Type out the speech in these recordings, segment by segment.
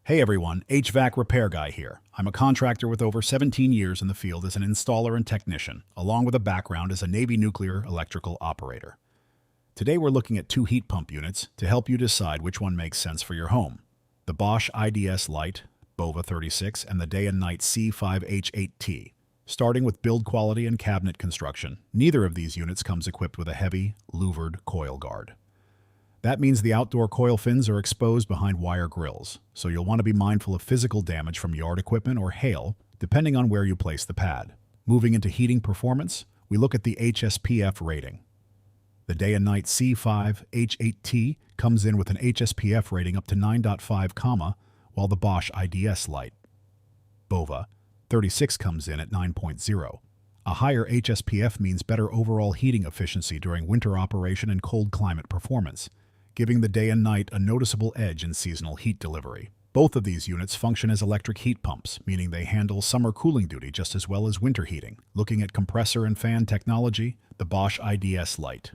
Hey everyone, HVAC repair guy here. I'm a contractor with over 17 years in the field as an installer and technician, along with a background as a Navy nuclear electrical operator. Today we're looking at two heat pump units to help you decide which one makes sense for your home. The Bosch IDS Lite, BOVA-36, and the Day and Night C5H8T. Starting with build quality and cabinet construction, neither of these units comes equipped with a heavy, louvered coil guard. That means the outdoor coil fins are exposed behind wire grills, so you'll want to be mindful of physical damage from yard equipment or hail, depending on where you place the pad. Moving into heating performance, we look at the HSPF rating. The Day and Night C5H8T comes in with an HSPF rating up to 9.5, while the Bosch IDS Lite BOVA-36 comes in at 9.0. A higher HSPF means better overall heating efficiency during winter operation and cold climate performance, giving the Day and Night a noticeable edge in seasonal heat delivery. Both of these units function as electric heat pumps, meaning they handle summer cooling duty just as well as winter heating. Looking at compressor and fan technology, the Bosch IDS Lite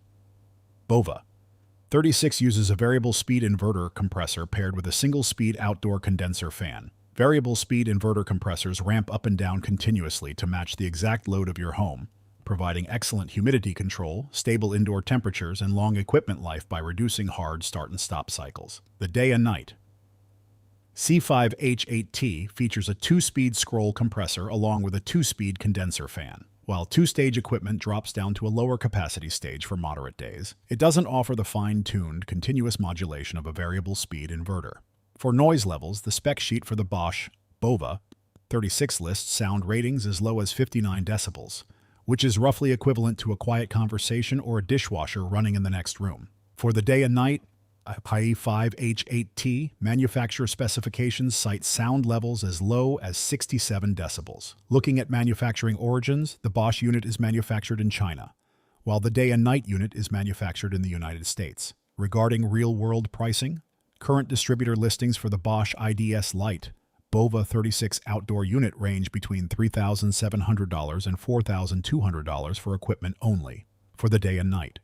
BOVA-36 uses a variable speed inverter compressor paired with a single-speed outdoor condenser fan. Variable speed inverter compressors ramp up and down continuously to match the exact load of your home, providing excellent humidity control, stable indoor temperatures, and long equipment life by reducing hard start and stop cycles. The Day and Night C5H8T features a 2-speed scroll compressor along with a 2-speed condenser fan. While 2-stage equipment drops down to a lower capacity stage for moderate days, it doesn't offer the fine-tuned, continuous modulation of a variable speed inverter. For noise levels, the spec sheet for the Bosch BOVA-36 lists sound ratings as low as 59 decibels, which is roughly equivalent to a quiet conversation or a dishwasher running in the next room. For the Day and Night C5H8T, manufacturer specifications cite sound levels as low as 67 decibels. Looking at manufacturing origins, the Bosch unit is manufactured in China, while the Day and Night unit is manufactured in the United States. Regarding real-world pricing, current distributor listings for the Bosch IDS Lite BOVA-36 outdoor unit range between $3,700 and $4,200 for equipment only. For the Day and Night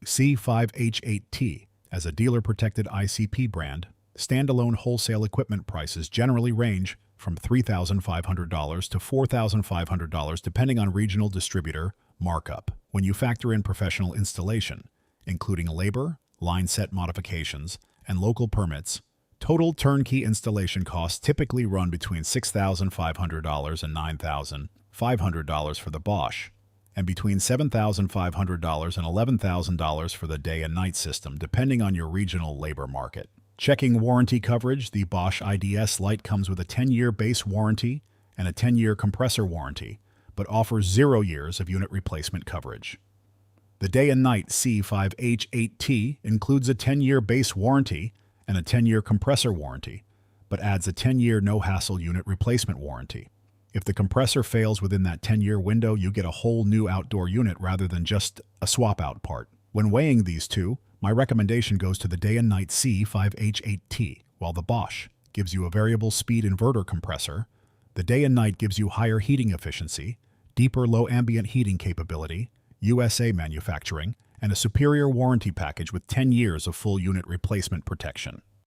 C5H8T, as a dealer-protected ICP brand, standalone wholesale equipment prices generally range from $3,500 to $4,500 depending on regional distributor markup. When you factor in professional installation, including labor, line set modifications, and local permits, total turnkey installation costs typically run between $6,500 and $9,500 for the Bosch, and between $7,500 and $11,000 for the Day and Night system, depending on your regional labor market. Checking warranty coverage, the Bosch IDS Lite comes with a 10-year base warranty and a 10-year compressor warranty, but offers 0 years of unit replacement coverage. The Day and Night C5H8T includes a 10-year base warranty and a 10-year compressor warranty, but adds a 10-year no-hassle unit replacement warranty. If the compressor fails within that 10-year window, you get a whole new outdoor unit rather than just a swap-out part. When weighing these two, my recommendation goes to the Day and Night C5H8T. While the Bosch gives you a variable speed inverter compressor, the Day and Night gives you higher heating efficiency, deeper low ambient heating capability, USA manufacturing, and a superior warranty package with 10 years of full unit replacement protection.